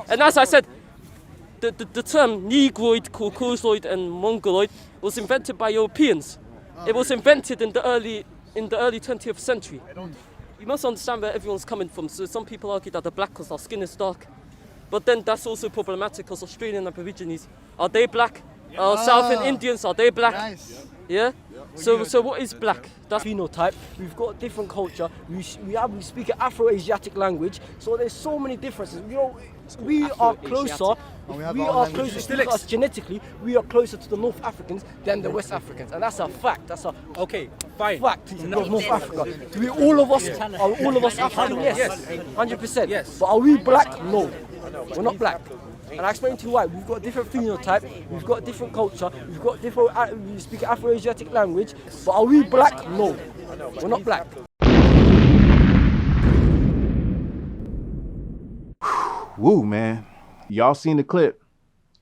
And as I said, the term Negroid, Caucasoid, and Mongoloid was invented by Europeans. It was invented in the early 20th century. You must understand where everyone's coming from. So some people argue that they're black because our skin is dark. But then that's also problematic because Australian Aborigines, are they black? Southern Indians, are they black? Nice. Yeah? So what is black? That's phenotype. We've got different culture. We speak an Afro-Asiatic language. So there's so many differences. You know, we are closer. To us genetically. We are closer to the North Africans than the West Africans, and that's a fact. That's a fact. North Africa. Do all of us African? Yes, 100%. Yes. But are we black? No, we're not black. And I explain to you why. We've got different phenotype, we've got different culture, we've got different. We speak Afro-Asiatic language, but are we black? No, we're not black. Woo, man. Y'all seen the clip.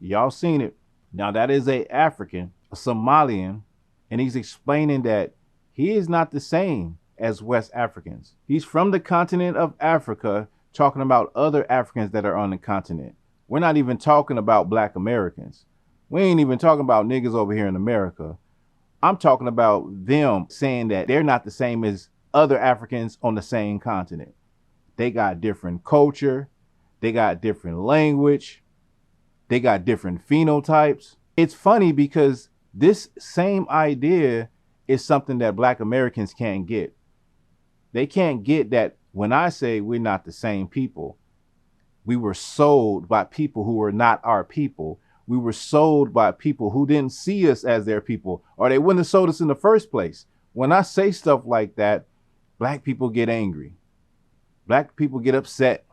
Y'all seen it. Now that is a African, a Somalian, and he's explaining that he is not the same as West Africans. He's from the continent of Africa, talking about other Africans that are on the continent. We're not even talking about black Americans. We ain't even talking about niggas over here in America. I'm talking about them saying that they're not the same as other Africans on the same continent. They got different culture. They got different language. They got different phenotypes. It's funny because this same idea is something that black Americans can't get. They can't get that when I say we're not the same people. We were sold by people who were not our people. We were sold by people who didn't see us as their people, or they wouldn't have sold us in the first place. When I say stuff like that, black people get angry. Black people get upset.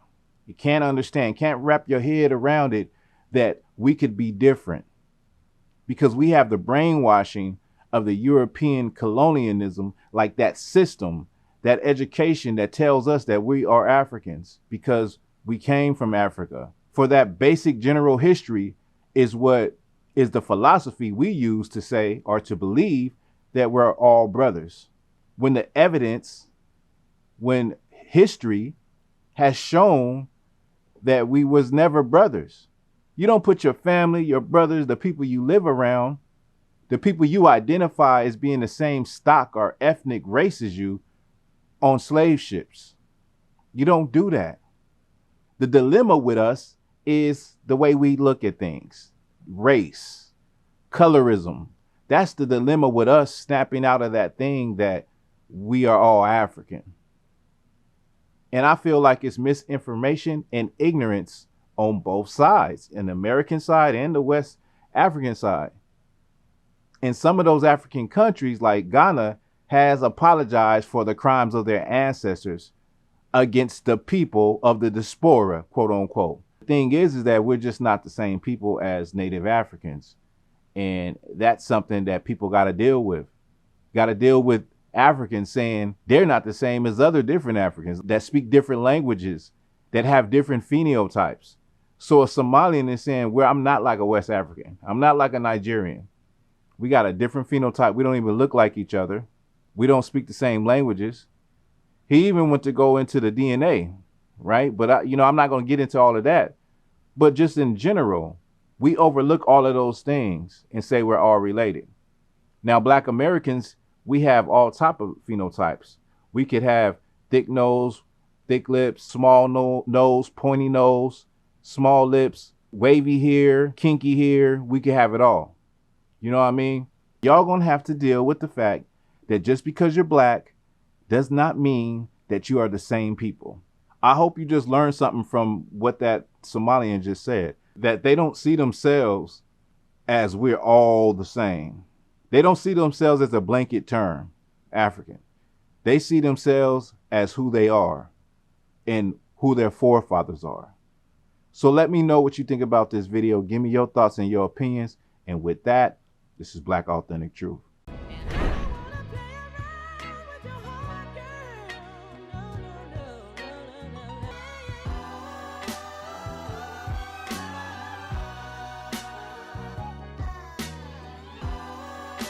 You can't understand, can't wrap your head around it that we could be different because we have the brainwashing of the European colonialism, like that system, that education that tells us that we are Africans because we came from Africa. For that basic general history is what is the philosophy we use to say or to believe that we're all brothers. When the evidence, when history has shown that we was never brothers. You don't put your family, your brothers, the people you live around, the people you identify as being the same stock or ethnic race as you on slave ships. You don't do that. The dilemma with us is the way we look at things. Race, colorism. That's the dilemma with us snapping out of that thing that we are all African. And I feel like it's misinformation and ignorance on both sides, in the American side and the West African side. And some of those African countries like Ghana has apologized for the crimes of their ancestors against the people of the diaspora, quote unquote. The thing is that we're just not the same people as Native Africans. And that's something that people got to deal with. Got to deal with Africans saying they're not the same as other different Africans that speak different languages, that have different phenotypes. So a Somalian is saying, well, I'm not like a West African. I'm not like a Nigerian. We got a different phenotype. We don't even look like each other. We don't speak the same languages. He even went to go into the DNA, right? But I'm not going to get into all of that. But just in general, we overlook all of those things and say we're all related. Now, black Americans, we have all type of phenotypes. We could have thick nose, thick lips, small nose, pointy nose, small lips, wavy hair, kinky hair. We could have it all. You know what I mean? Y'all gonna have to deal with the fact that just because you're black does not mean that you are the same people. I hope you just learned something from what that Somalian just said, that they don't see themselves as we're all the same. They don't see themselves as a blanket term, African. They see themselves as who they are and who their forefathers are. So let me know what you think about this video. Give me your thoughts and your opinions. And with that, this is Black Authentic Truth.